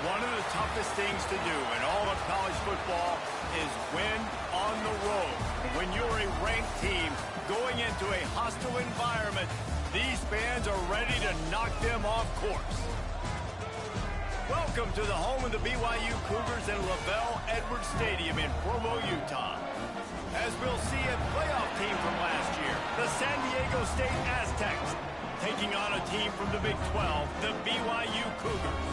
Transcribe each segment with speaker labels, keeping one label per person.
Speaker 1: One of the toughest things to do in all of college football is win on the road. When you're a ranked team going into a hostile environment, these fans are ready to knock them off course. Welcome to the home of the BYU Cougars in LaVell Edwards Stadium in Provo, Utah. As we'll see a playoff team from last year, the San Diego State Aztecs, taking on a team from the Big 12, the BYU Cougars.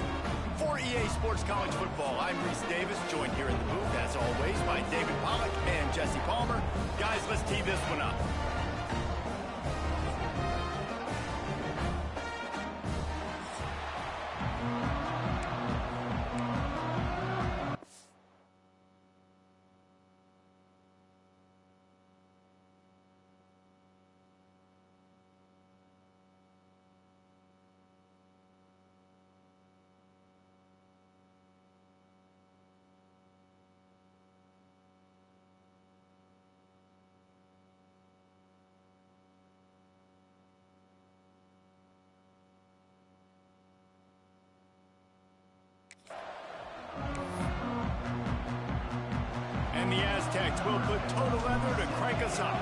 Speaker 1: For EA Sports College Football, I'm Reese Davis, joined here in the booth, as always, by David Pollack and Jesse Palmer. Guys, let's tee this one up. And the Aztecs will put total leather to crank us up.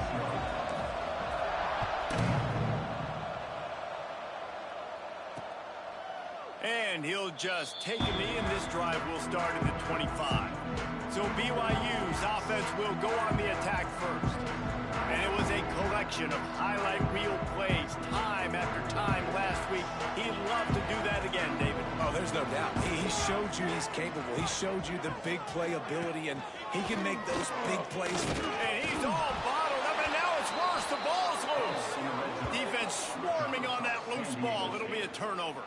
Speaker 1: And he'll just take a knee, and this drive will start at the 25. So BYU's offense will go on the attack first. And it was a collection of highlight reel plays time after time last week. He'd love to do that again, David.
Speaker 2: Oh, there's no doubt. He showed you he's capable. He showed you the big play ability, and he can make those big plays.
Speaker 1: And he's all bottled up, and now it's worse. The ball's loose. Defense swarming on that loose ball. It'll be a turnover.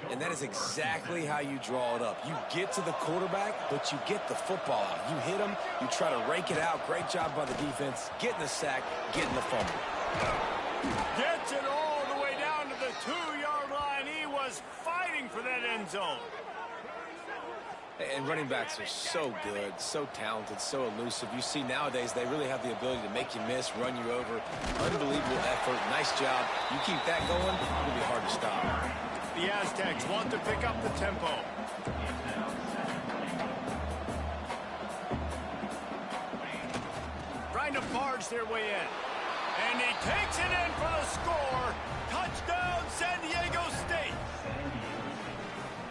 Speaker 2: And that is exactly how you draw it up. You get to the quarterback, but you get the football out. You hit him, you try to rake it out. Great job by the defense. Getting the sack, getting the fumble.
Speaker 1: Gets it all the way down to the 2-yard line. He was fighting for that end zone.
Speaker 2: And running backs are so good, so talented, so elusive. You see nowadays they really have the ability to make you miss, run you over. Unbelievable effort. Nice job. You keep that going, it'll be hard to stop.
Speaker 1: The Aztecs want to pick up the tempo. Trying to barge their way in. And he takes it in for the score. Touchdown, San Diego State.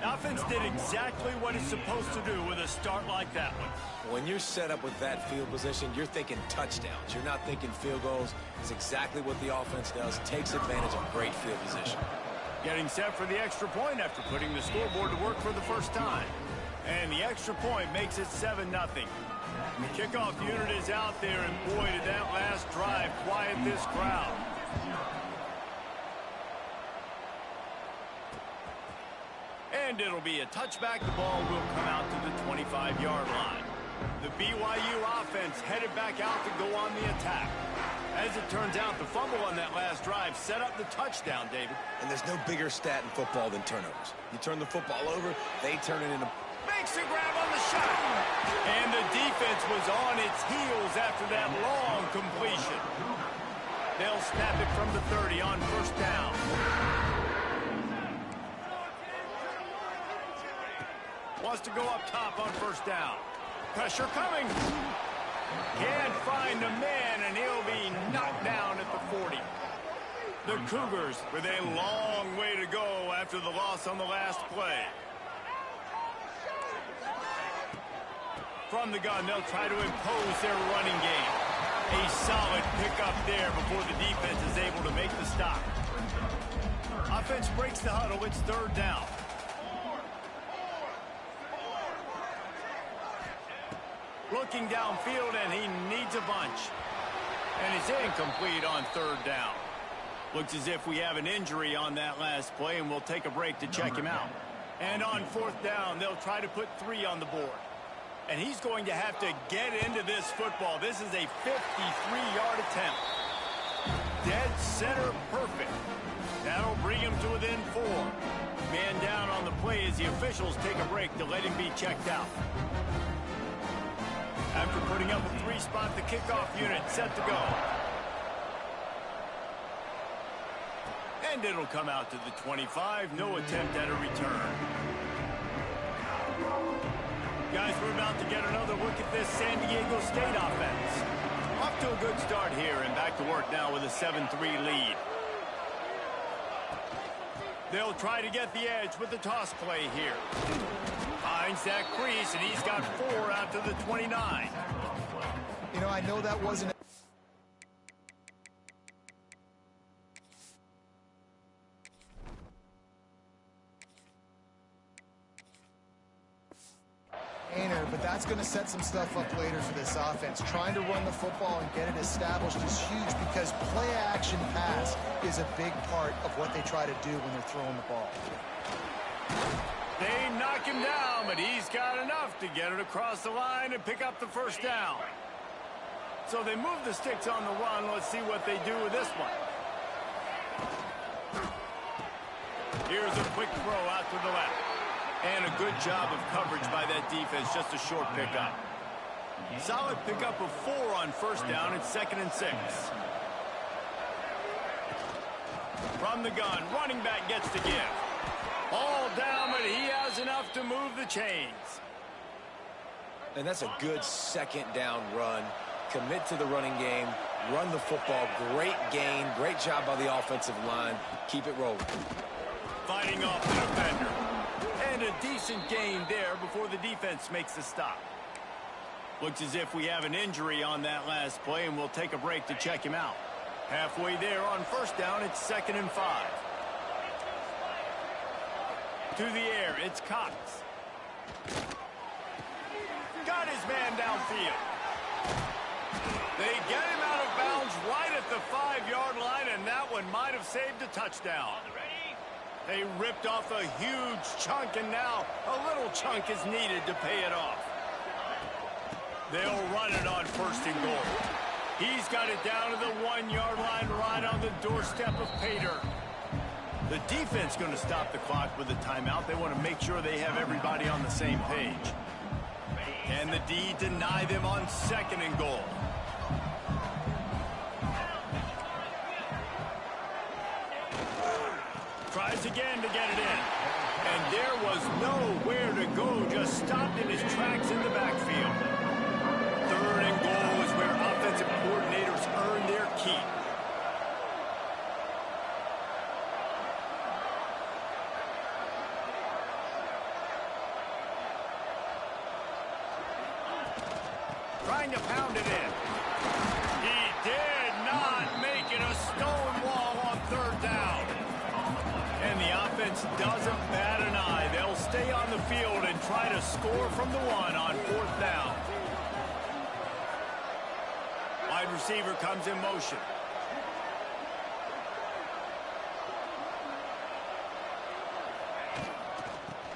Speaker 1: The offense did exactly what it's supposed to do with a start like that one.
Speaker 2: When you're set up with that field position, you're thinking touchdowns. You're not thinking field goals. It's exactly what the offense does. Takes advantage of great field position.
Speaker 1: Getting set for the extra point after putting the scoreboard to work for the first time. And the extra point makes it 7-0. The kickoff unit is out there, and boy, did that last drive quiet this crowd. And it'll be a touchback. The ball will come out to the 25-yard line. The BYU offense headed back out to go on the attack. As it turns out, the fumble on that last drive set up the touchdown, David.
Speaker 2: And there's no bigger stat in football than turnovers. You turn the football over, they turn it into...
Speaker 1: Makes the grab on the shot. And the defense was on its heels after that long completion. They'll snap it from the 30 on first down. Wants to go up top on first down. Pressure coming. Can't find the man, and he'll be knocked down at the 40. The Cougars with a long way to go after the loss on the last play. From the gun, they'll try to impose their running game. A solid pickup there before the defense is able to make the stop. Offense breaks the huddle. It's third down. Looking downfield, and he needs a bunch. And it's incomplete on third down. Looks as if we have an injury on that last play, and we'll take a break to check him out. And on fourth down, they'll try to put 3 on the board. And he's going to have to get into this football. This is a 53-yard attempt. Dead center perfect. That'll bring him to within 4. Man down on the play as the officials take a break to let him be checked out. After putting up a 3-spot, the kickoff unit set to go. And it'll come out to the 25. No attempt at a return. Guys, we're about to get another look at this San Diego State offense. Off to a good start here and back to work now with a 7-3 lead. They'll try to get the edge with the toss play here. Finds that crease, and he's got 4 out to the 29.
Speaker 3: You know, I know that wasn't... but that's going to set some stuff up later for this offense. Trying to run the football and get it established is huge because play-action pass is a big part of what they try to do when they're throwing the ball.
Speaker 1: They knock him down, but he's got enough to get it across the line and pick up the first down. So they move the sticks on the run. Let's see what they do with this one. Here's a quick throw out to the left. And a good job of coverage by that defense, just a short pickup. Solid pickup of 4 on first down. It's 2nd and 6. From the gun, running back gets to give. All down, but he has enough to move the chains.
Speaker 2: And that's a good second down run. Commit to the running game, run the football. Great gain, great job by the offensive line. Keep it rolling.
Speaker 1: Fighting off the defender. And a decent gain there before the defense makes the stop. Looks as if we have an injury on that last play, and we'll take a break to check him out. Halfway there on first down, it's 2nd and 5. To the air, it's Cox. Got his man downfield. They get him out of bounds right at the 5-yard line, and that one might have saved a touchdown. They ripped off a huge chunk, and now a little chunk is needed to pay it off. They'll run it on 1st and goal. He's got it down to the 1-yard line right on the doorstep of Pater. The defense going to stop the clock with a timeout. They want to make sure they have everybody on the same page. Can the D deny them on 2nd and goal? Tries again to get it in. And there was nowhere to go, just stopped in his tracks in the backfield. 3rd and goal is where offensive coordinators earn their keep. Trying to pound it in. He did not make it a stone wall on 3rd down. And the offense doesn't bat an eye. They'll stay on the field and try to score from the 1 on 4th down. Wide receiver comes in motion.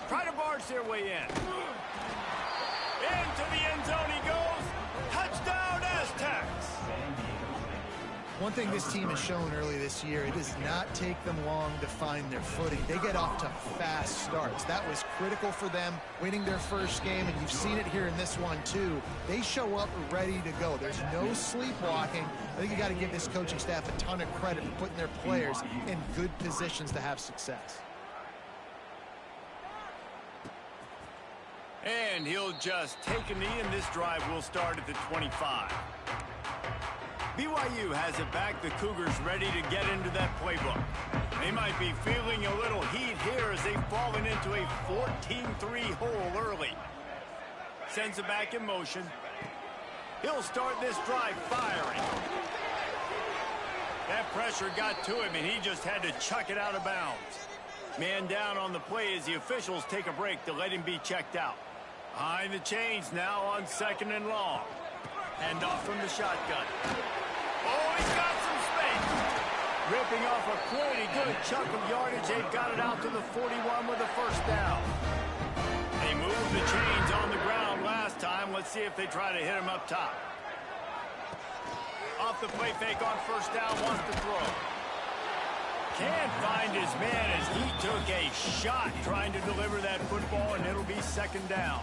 Speaker 1: Try to barge their way in. Into the end zone he goes. Touchdown, Aztecs.
Speaker 3: One thing this team has shown early this year, it does not take them long to find their footing. They get off to fast starts. That was critical for them, winning their first game, and you've seen it here in this one too. They show up ready to go. There's no sleepwalking. I think you got to give this coaching staff a ton of credit for putting their players in good positions to have success.
Speaker 1: And he'll just take a knee, and this drive will start at the 25. BYU has it back. The Cougars ready to get into that playbook. They might be feeling a little heat here as they've fallen into a 14-3 hole early. Sends it back in motion. He'll start this drive firing. That pressure got to him, and he just had to chuck it out of bounds. Man down on the play as the officials take a break to let him be checked out. Behind the chains now on 2nd and long. Hand off from the shotgun. Oh, he's got some space. Ripping off a pretty good chunk of yardage. They've got it out to the 41 with a 1st down. They moved the chains on the ground last time. Let's see if they try to hit him up top. Off the play fake on 1st down, wants to throw. Can't find his man as he took a shot trying to deliver that football, and it'll be 2nd down.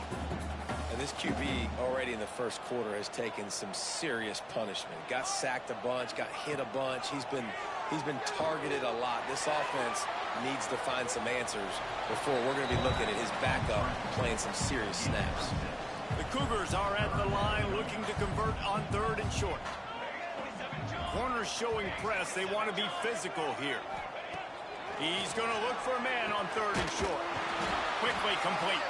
Speaker 2: And this QB already in the 1st quarter has taken some serious punishment. Got sacked a bunch, got hit a bunch. He's been targeted a lot. This offense needs to find some answers before we're going to be looking at his backup playing some serious snaps.
Speaker 1: The Cougars are at the line looking to convert on 3rd and short. Corners showing press. They want to be physical here. He's going to look for a man on 3rd and short. Quickly complete.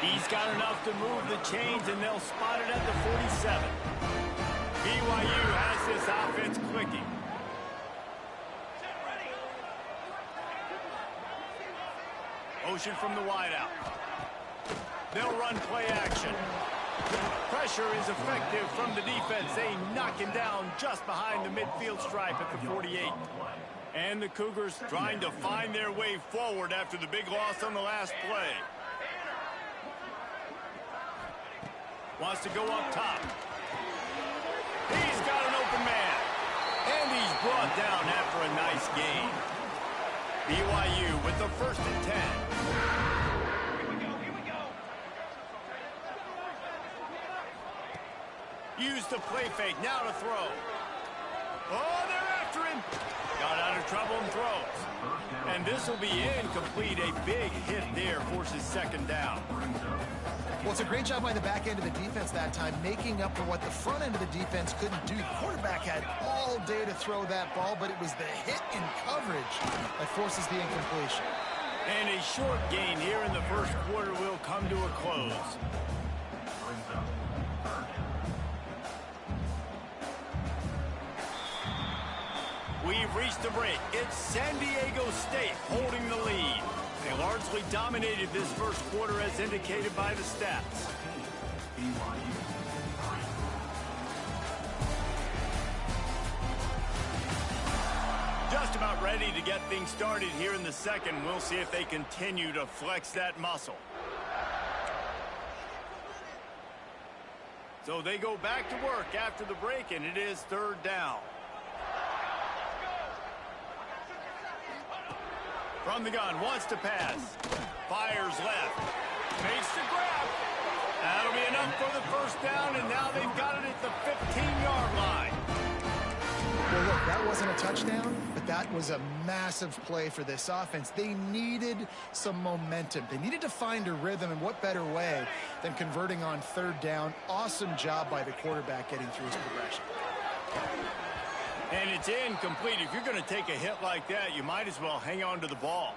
Speaker 1: He's got enough to move the chains, and they'll spot it at the 47. BYU has this offense clicking. Motion from the wideout. They'll run play action. Pressure is effective from the defense. They knock him down just behind the midfield stripe at the 48. And the Cougars trying to find their way forward after the big loss on the last play. Wants to go up top. He's got an open man. And he's brought down after a nice gain. BYU with the 1st and 10. Use the play fake, now to throw. Oh, they're after him. Got out of trouble and throws. And this will be incomplete. A big hit there forces 2nd down.
Speaker 3: Well, it's a great job by the back end of the defense that time, making up for what the front end of the defense couldn't do. The quarterback had all day to throw that ball, but it was the hit in coverage that forces the incompletion.
Speaker 1: And a short gain here in the 1st quarter will come to a close. We've reached the break. It's San Diego State holding the lead. They largely dominated this 1st quarter as indicated by the stats. Just about ready to get things started here in the 2nd. We'll see if they continue to flex that muscle. So they go back to work after the break, and it is 3rd down. From the gun, wants to pass. Fires left. Makes the grab. That'll be enough for the 1st down, and now they've got it at the 15-yard line.
Speaker 3: Well, look, that wasn't a touchdown, but that was a massive play for this offense. They needed some momentum. They needed to find a rhythm, and what better way than converting on 3rd down. Awesome job by the quarterback getting through his progression.
Speaker 1: And it's incomplete. If you're going to take a hit like that, you might as well hang on to the ball.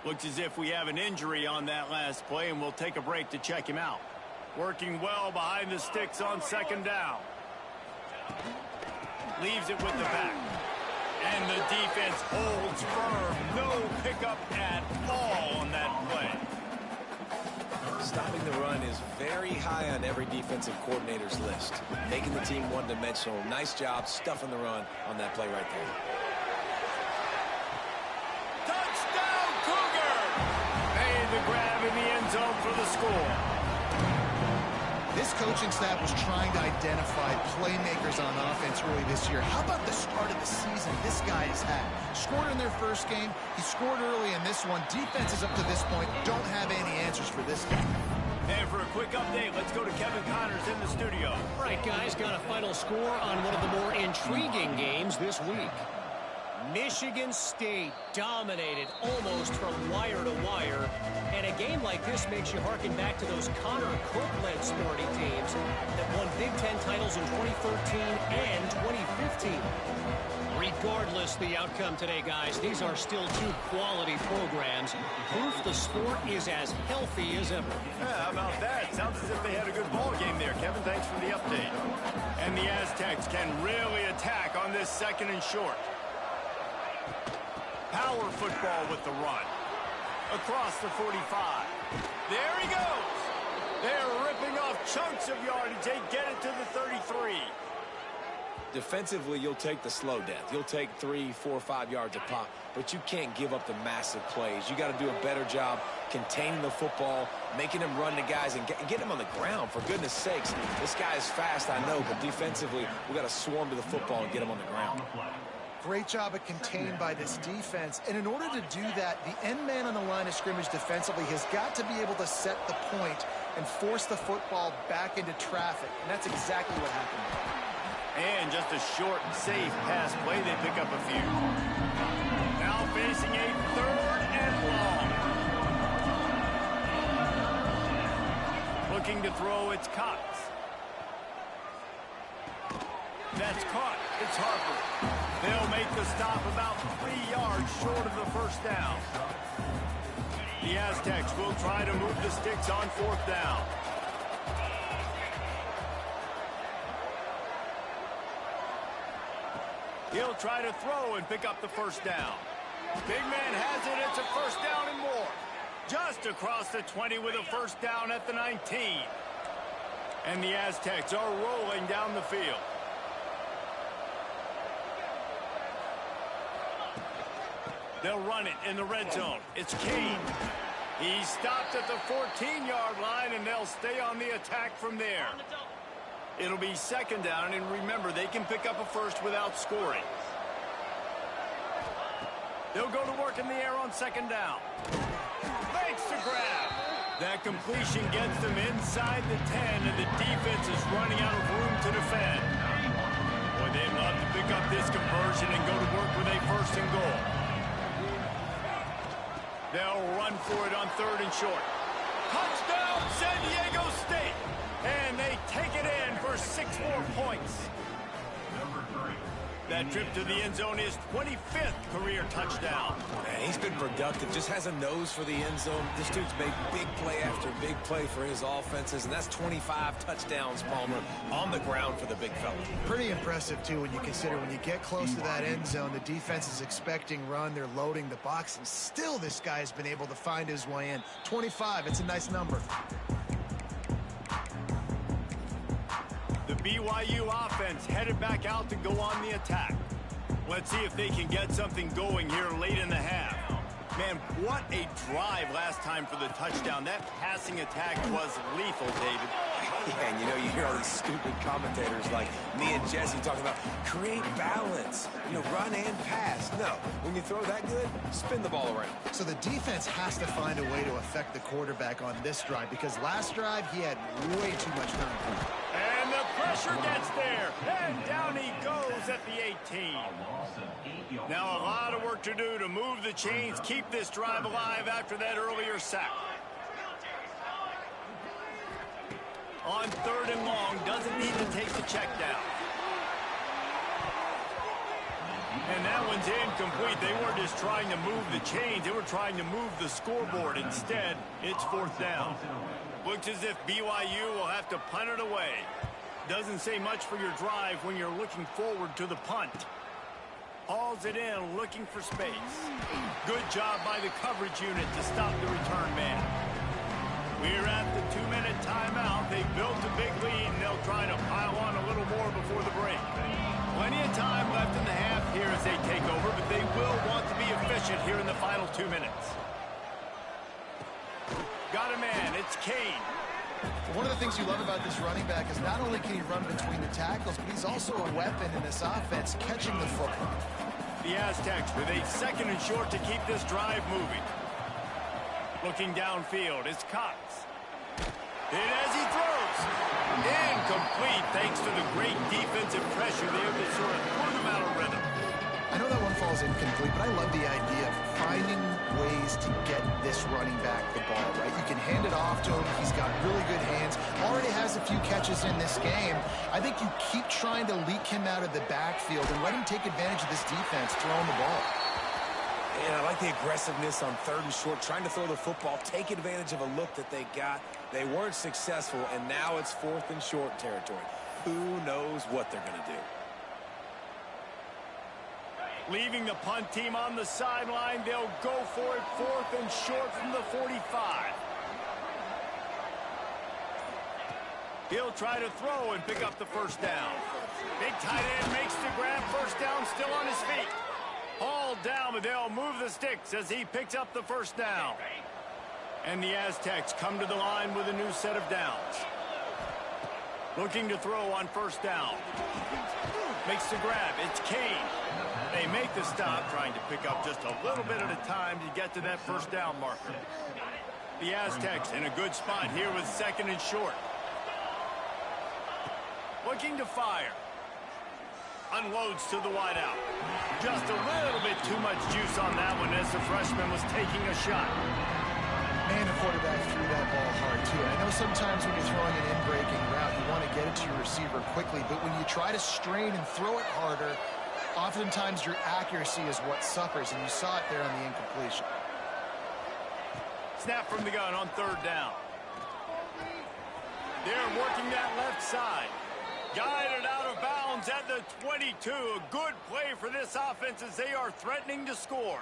Speaker 1: Looks as if we have an injury on that last play, and we'll take a break to check him out. Working well behind the sticks on 2nd down. Leaves it with the back. And the defense holds firm. No pickup at all on that play.
Speaker 2: Stopping the run is very high on every defensive coordinator's list. Making the team one-dimensional. Nice job stuffing the run on that play right there.
Speaker 1: Touchdown, Cougar! Made the grab in the end zone for the score.
Speaker 3: This coaching staff was trying to identify playmakers on offense early this year. How about the start of the season this guy has had? Scored in their 1st game. He scored early in this one. Defenses up to this point don't have any answers for this guy.
Speaker 1: And for a quick update, let's go to Kevin Connors in the studio.
Speaker 4: All right, guys, got a final score on one of the more intriguing games this week. Michigan State dominated almost from wire to wire. And a game like this makes you harken back to those Connor Copeland sporty teams that won Big Ten titles in 2013 and 2015. Regardless the outcome today, guys, these are still 2 quality programs. Proof the sport is as healthy as ever.
Speaker 1: Yeah, how about that? Sounds as if they had a good ball game there. Kevin, thanks for the update. And the Aztecs can really attack on this 2nd and short. Power football with the run. Across the 45. There he goes. They're ripping off chunks of yardage. They get it to the 33.
Speaker 2: Defensively, you'll take the slow death. You'll take 3, 4, 5 yards a pop, but you can't give up the massive plays. You got to do a better job containing the football, making them run the guys, and get them on the ground. For goodness sakes, this guy is fast, I know, but defensively, we got to swarm to the football and get him on the ground.
Speaker 3: Great job at contained by this defense. And in order to do that, the end man on the line of scrimmage defensively has got to be able to set the point and force the football back into traffic. And that's exactly what happened.
Speaker 1: And just a short, safe pass play. They pick up a few. Now facing a 3rd and long. Looking to throw, it's Cox. That's caught. It's Harper. They'll make the stop about 3 yards short of the first down. The Aztecs will try to move the sticks on 4th down. He'll try to throw and pick up the first down. Big man has it. It's a first down and more. Just across the 20 with a first down at the 19. And the Aztecs are rolling down the field. They'll run it in the red zone. It's Kane. He stopped at the 14-yard line, and they'll stay on the attack from there. It'll be 2nd down, and remember, they can pick up a first without scoring. They'll go to work in the air on 2nd down. Makes the grab. That completion gets them inside the 10, and the defense is running out of room to defend. Boy, they'd love to pick up this conversion and go to work with a 1st and goal. They'll run for it on 3rd and short. Touchdown, San Diego State! And they take it in for 6 more points. That trip to the end zone is 25th career touchdown.
Speaker 2: Man, he's been productive, just has a nose for the end zone. This dude's made big play after big play for his offenses, and that's 25 touchdowns, Palmer, on the ground for the big fella.
Speaker 3: Pretty impressive, too, when you consider when you get close to that end zone, the defense is expecting run, they're loading the box, and still this guy has been able to find his way in. 25, it's a nice number.
Speaker 1: The BYU offense headed back out to go on the attack. Let's see if they can get something going here late in the half. Man, what a drive last time for the touchdown. That passing attack was lethal, David.
Speaker 2: Yeah, and you know, you hear all these stupid commentators like me and Jesse talking about create balance, you know, run and pass. No, when you throw that good, spin the ball around.
Speaker 3: So the defense has to find a way to affect the quarterback on this drive, because last drive he had way too much time.
Speaker 1: And the pressure gets there, and down he goes at the 18. Now a lot of work to do to move the chains, keep this drive alive after that earlier sack. On 3rd and long, doesn't need to take the check down. And that one's incomplete. They weren't just trying to move the chains, they were trying to move the scoreboard. Instead, it's 4th down. Looks as if BYU will have to punt it away. Doesn't say much for your drive when you're looking forward to the punt. Hauls it in, looking for space. Good job by the coverage unit to stop the return man. We're at the 2-minute timeout. They built a big lead, and they'll try to pile on a little more before the break. Plenty of time left in the half here as they take over, but they will want to be efficient here in the final 2 minutes. Got a man. It's Kane.
Speaker 3: One of the things you love about this running back is not only can he run between the tackles, but he's also a weapon in this offense, catching the football.
Speaker 1: The Aztecs with a 2nd and short to keep this drive moving. Looking downfield, it's Cox. Hit as he throws. Incomplete thanks to the great defensive pressure there that sort of threw them out of rhythm.
Speaker 3: I know that one falls incomplete, but I love the idea of finding ways to get this running back the ball, right? You can hand it off to him. He's got really good hands. Already has a few catches in this game. I think you keep trying to leak him out of the backfield and let him take advantage of this defense throwing the ball.
Speaker 2: And I like the aggressiveness on 3rd and short, trying to throw the football, take advantage of a look that they got. They weren't successful, and now it's 4th and short territory. Who knows what they're going to do?
Speaker 1: Leaving the punt team on the sideline, they'll go for it 4th and short from the 45. He'll try to throw and pick up the first down. Big tight end makes the grab, first down, still on his feet. Hauled down, but they'll move the sticks as he picks up the first down. And the Aztecs come to the line with a new set of downs. Looking to throw on first down. Makes the grab. It's Kane. They make the stop, trying to pick up just a little bit at a time to get to that first down marker. The Aztecs in a good spot here with 2nd and short. Looking to fire. Unloads to the wideout. Just a little bit too much juice on that one as the freshman was taking a shot.
Speaker 3: Man, the quarterback threw that ball hard, too. And I know sometimes when you're throwing an in-breaking route, you want to get it to your receiver quickly. But when you try to strain and throw it harder, oftentimes your accuracy is what suffers. And you saw it there on the incompletion.
Speaker 1: Snap from the gun on third down. They're working that left side. Guided out of bounds at the 22. A good play for this offense as they are threatening to score.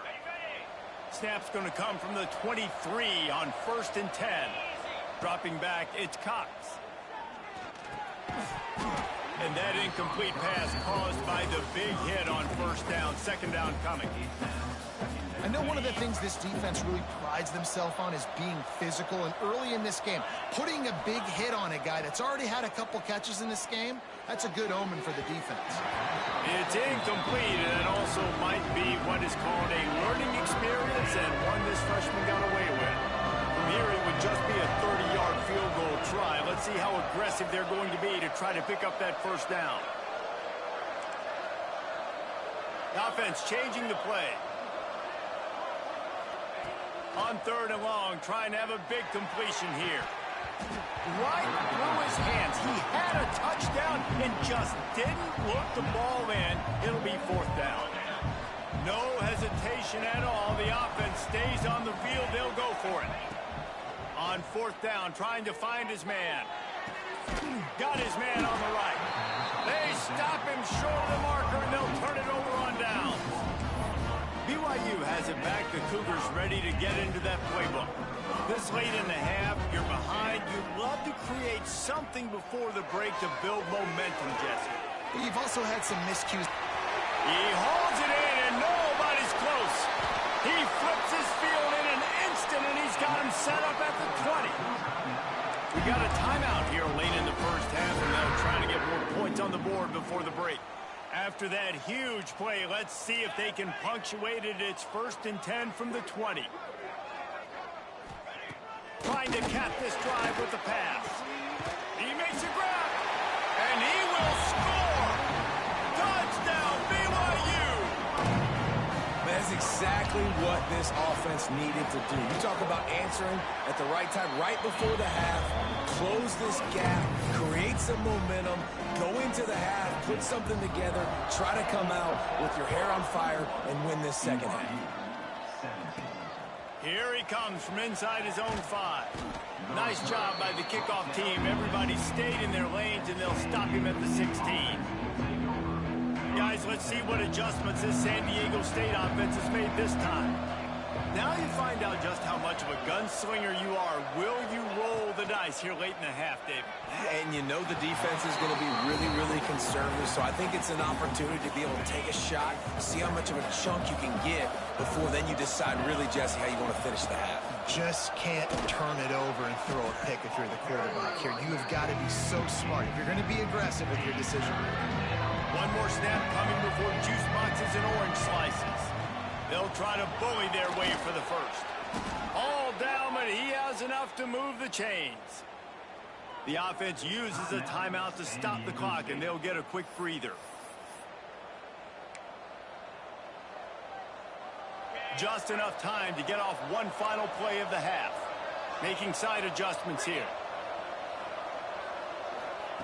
Speaker 1: Snap's going to come from the 23 on 1st and 10. Dropping back, it's Cox. And that incomplete pass caused by the big hit on 1st down. 2nd down coming.
Speaker 3: I know one of the things this defense really prides themselves on is being physical. And early in this game, putting a big hit on a guy that's already had a couple catches in this game, that's a good omen for the defense.
Speaker 1: It's incomplete, and it also might be what is called a learning experience and one this freshman got away with. From here, it would just be a 30-yard field goal try. Let's see how aggressive they're going to be to try to pick up that 1st down. The offense changing the play. On 3rd and long, trying to have a big completion here. Right through his hands. He had a touchdown and just didn't look the ball in. It'll be 4th down. No hesitation at all. The offense stays on the field. They'll go for it. On 4th down, trying to find his man. Got his man on the right. They stop him short of the marker, and they'll turn it over on down. BYU has it back. The Cougars ready to get into that playbook. This late in the half, you're behind. You'd love to create something before the break to build momentum, Jesse.
Speaker 3: You've also had some miscues.
Speaker 1: He holds it in, and nobody's close. He flips his field in an instant, and he's got him set up at the 20. We got a timeout here late in the 1st half, and they're trying to get more points on the board before the break. After that huge play, let's see if they can punctuate it. It's 1st and 10 from the 20. Trying to cap this drive with the pass. He makes a grab, and he will score! Touchdown, BYU!
Speaker 2: That's exactly what this offense needed to do. You talk about answering at the right time, right before the half, close this gap, create some momentum, go into the half, put something together, try to come out with your hair on fire and win this 2nd half.
Speaker 1: Here he comes from inside his own 5. Nice job by the kickoff team. Everybody stayed in their lanes, and they'll stop him at the 16. Guys, let's see what adjustments this San Diego State offense has made this time. Now you find out just how much of a gunslinger you are. Will you roll the dice here late in the half, David?
Speaker 2: And you know the defense is going to be really, really conservative, so I think it's an opportunity to be able to take a shot, see how much of a chunk you can get before then you decide really, Jesse, how you want to finish the half.
Speaker 3: Just can't turn it over and throw a pick if you're the quarterback here. You have got to be so smart if you're going to be aggressive with your decision.
Speaker 1: One more snap coming before juice boxes and orange slices. They'll try to bully their way for the 1st. All down, but he has enough to move the chains. The offense uses a timeout to stop the clock, and they'll get a quick breather. Just enough time to get off one final play of the half. Making side adjustments here.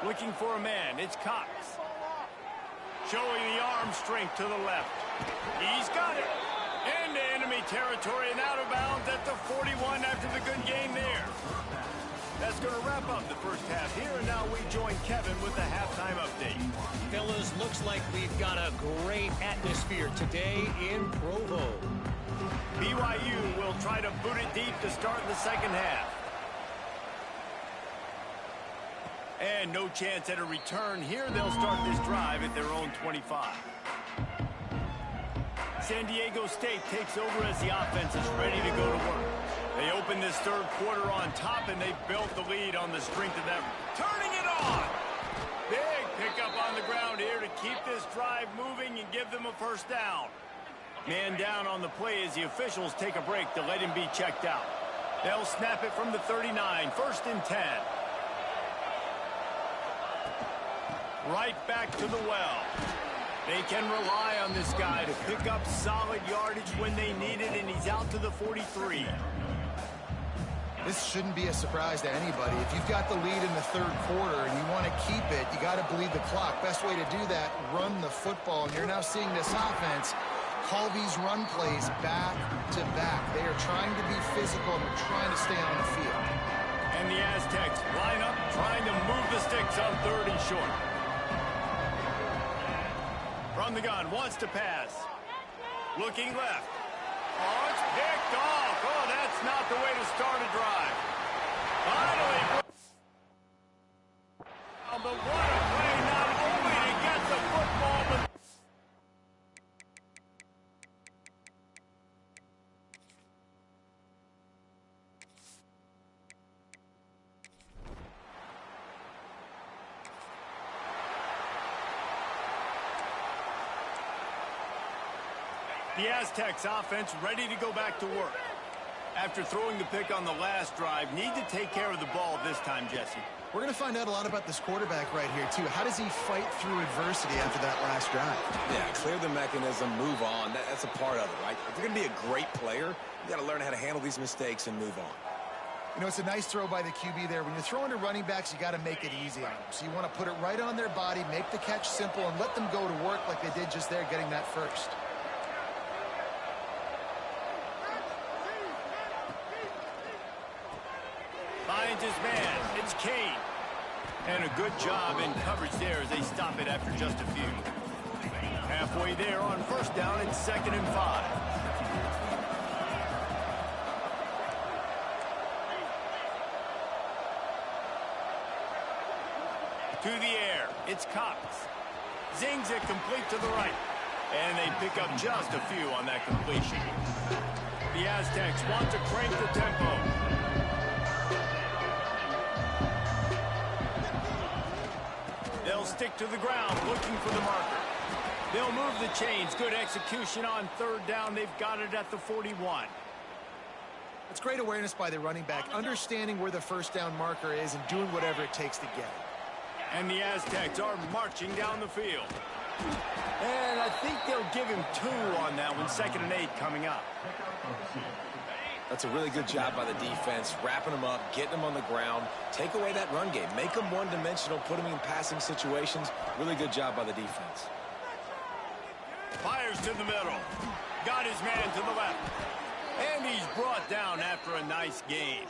Speaker 1: Looking for a man, it's Cox. Showing the arm strength to the left. He's got it. Into enemy territory and out of bounds at the 41 after the good game there. That's going to wrap up the 1st half here, and now we join Kevin with the halftime update.
Speaker 4: Fellas, looks like we've got a great atmosphere today in Provo.
Speaker 1: BYU will try to boot it deep to start the 2nd half. And no chance at a return here. They'll start this drive at their own 25. San Diego State takes over as the offense is ready to go to work. They open this 3rd quarter on top, and they built the lead on the strength of that. Turning it on! Big pickup on the ground here to keep this drive moving and give them a 1st down. Man down on the play as the officials take a break to let him be checked out. They'll snap it from the 39, 1st and 10. Right back to the well. They can rely on this guy to pick up solid yardage when they need it, and he's out to the 43.
Speaker 3: This shouldn't be a surprise to anybody. If you've got the lead in the third quarter and you want to keep it, you got to bleed the clock. Best way to do that, run the football. And you're now seeing this offense call these run plays back to back. They are trying to be physical and they're trying to stay on the field.
Speaker 1: And the Aztecs line up, trying to move the sticks on 3rd and short. From the gun, wants to pass. Looking left. Oh, it's picked off. Oh, that's not the way to start a drive. Finally. But what a play, not only to get the football, but... The Aztecs offense ready to go back to work. After throwing the pick on the last drive, need to take care of the ball this time, Jesse.
Speaker 3: We're going to find out a lot about this quarterback right here, too. How does he fight through adversity after that last drive?
Speaker 2: Yeah, clear the mechanism, move on. That's a part of it, right? If you're going to be a great player, you got to learn how to handle these mistakes and move on.
Speaker 3: You know, it's a nice throw by the QB there. When you're throwing to running backs, you got to make it easy on them. So you want to put it right on their body, make the catch simple, and let them go to work like they did just there, getting that first.
Speaker 1: Finds his man. It's Kane. And a good job in coverage there as they stop it after just a few. Halfway there on 1st down, it's 2nd and 5. To the air, it's Cox. Zings it complete to the right. And they pick up just a few on that completion. The Aztecs want to crank the tempo. They'll stick to the ground, looking for the marker. They'll move the chains. Good execution on 3rd down. They've got it at the 41.
Speaker 3: It's great awareness by the running back, understanding where the 1st down marker is and doing whatever it takes to get it.
Speaker 1: And the Aztecs are marching down the field. And I think they'll give him 2 on that one. 2nd and 8 coming up.
Speaker 2: That's a really good job by the defense, wrapping them up, getting them on the ground, take away that run game, make them one-dimensional, put them in passing situations. Really good job by the defense.
Speaker 1: Fires to the middle. Got his man to the left. And he's brought down after a nice gain.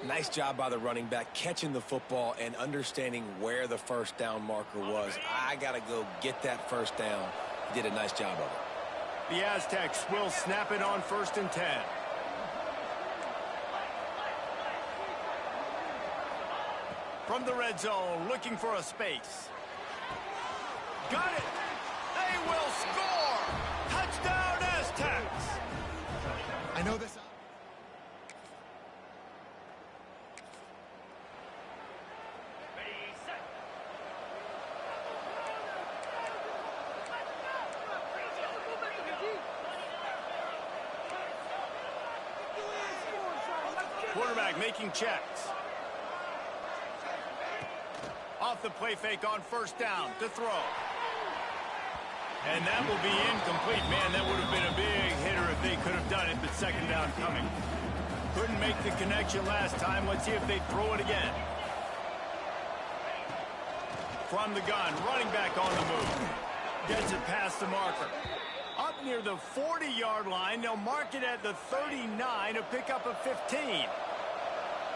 Speaker 2: Nice job by the running back, catching the football and understanding where the 1st down marker was. I got to go get that 1st down. He did a nice job of it.
Speaker 1: The Aztecs will snap it on 1st and 10. From the red zone, looking for a space. Got it! They will score! Touchdown, Aztecs!
Speaker 3: I know this...
Speaker 1: Quarterback making checks. Off the play fake on 1st down to throw. And that will be incomplete. Man, that would have been a big hitter if they could have done it, but 2nd down coming. Couldn't make the connection last time. Let's see if they throw it again. From the gun, running back on the move. Gets it past the marker. Up near the 40-yard line, they'll mark it at the 39 to pick up a 15.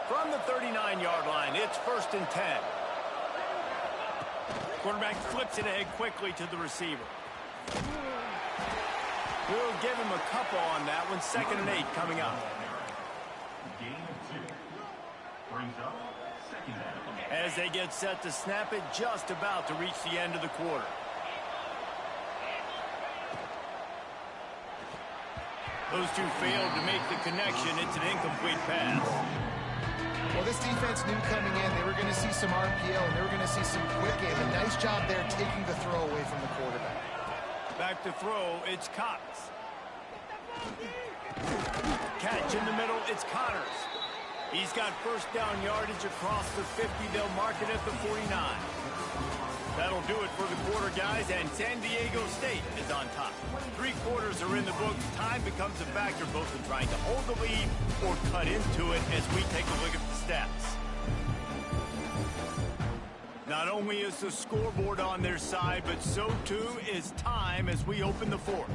Speaker 1: From the 39-yard line, it's 1st and 10. Quarterback flips it ahead quickly to the receiver. We'll give him a couple on that one. 2nd and 8 coming up. As they get set to snap it, just about to reach the end of the quarter. Those two failed to make the connection. It's an incomplete pass.
Speaker 3: Well, this defense knew coming in they were going to see some RPO and they were going to see some quick game. A nice job there taking the throw away from the quarterback.
Speaker 1: Back to throw, it's Cox. Catch in the middle, it's Connors. He's got 1st down yardage across the 50. They'll mark it at the 49. That'll do it for the quarter, guys, and San Diego State is on top. 3 quarters are in the books. Time becomes a factor both in trying to hold the lead or cut into it as we take a look at the stats. Not only is the scoreboard on their side, but so too is time as we open the fourth.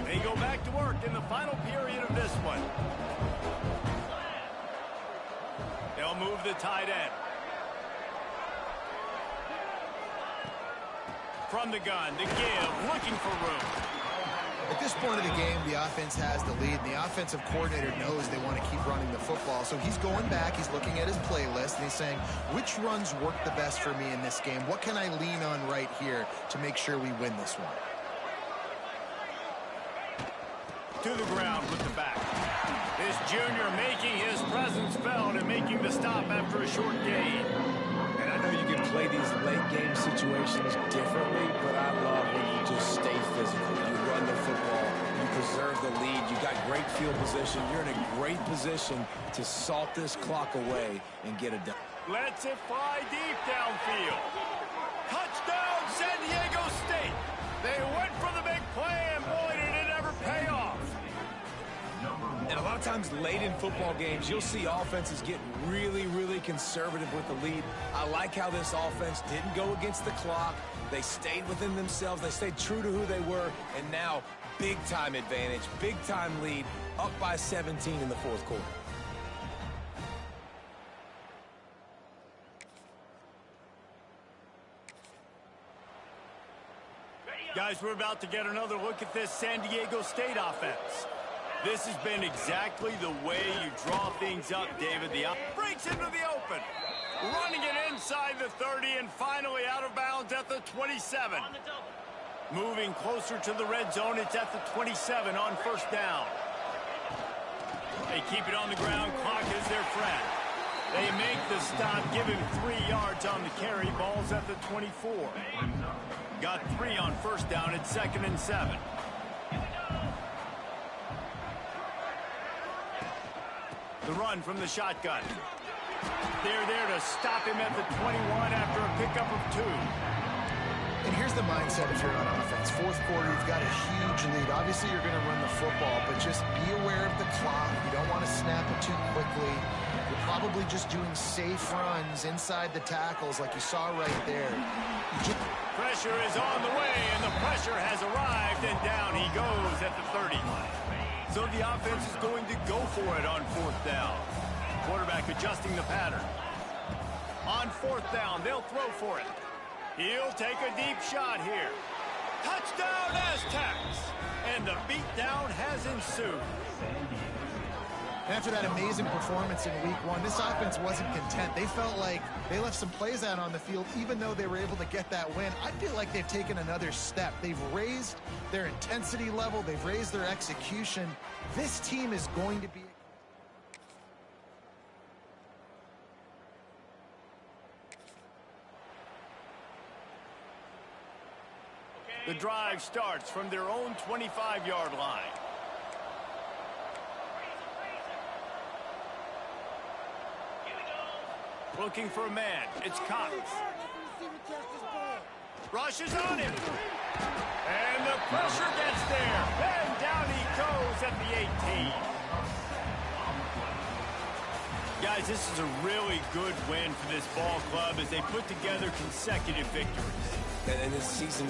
Speaker 1: They go back to work in the final period of this one. They'll move the tight end. From the gun, the give, looking for room.
Speaker 3: At this point of the game, the offense has the lead, and the offensive coordinator knows they want to keep running the football. So he's going back, he's looking at his playlist, and he's saying, which runs work the best for me in this game? What can I lean on right here to make sure we win this one?
Speaker 1: To the ground with the back. This junior making his presence felt and making the stop after a short gain.
Speaker 2: And I know you can play these late game situations differently, but I love when you just stay physical. You run the football, you preserve the lead, you got great field position. You're in a great position to salt this clock away and get it done.
Speaker 1: Lets it fly deep downfield. Touchdown, San Diego State. They went for the big play, and boy, did it ever pay off.
Speaker 2: And a lot of times late in football games, you'll see offenses get really, really conservative with the lead. I like how this offense didn't go against the clock. They stayed within themselves. They stayed true to who they were. And now, big-time advantage, big-time lead, up by 17 in the fourth quarter.
Speaker 1: Guys, we're about to get another look at this San Diego State offense. This has been exactly the way you draw things up, David. The breaks into the open. Running it inside the 30 and finally out of bounds at the 27. Moving closer to the red zone, it's at the 27 on first down. They keep it on the ground. Clock is their friend. They make the stop, give him 3 yards on the carry. Ball's at the 24. Got 3 on first down at 2nd and 7. The run from the shotgun. They're there to stop him at the 21 after a pickup of 2.
Speaker 3: And here's the mindset if you're on offense. Fourth quarter, you've got a huge lead. Obviously, you're going to run the football, but just be aware of the clock. You don't want to snap it too quickly. You're probably just doing safe runs inside the tackles like you saw right there.
Speaker 1: Pressure is on the way, and the pressure has arrived, and down he goes at the 30. So the offense is going to go for it on fourth down. Quarterback adjusting the pattern. On fourth down, they'll throw for it. He'll take a deep shot here. Touchdown, Aztecs! And the beatdown has ensued.
Speaker 3: After that amazing performance in week 1, this offense wasn't content. They felt like they left some plays out on the field, even though they were able to get that win. I feel like they've taken another step. They've raised their intensity level. They've raised their execution. This team is going to be...
Speaker 1: The drive starts from their own 25-yard line. Looking for a man. It's Cox. Rushes on him. And the pressure gets there. And down he goes at the 18. Guys, this is a really good win for this ball club as they put together consecutive victories.
Speaker 2: And this season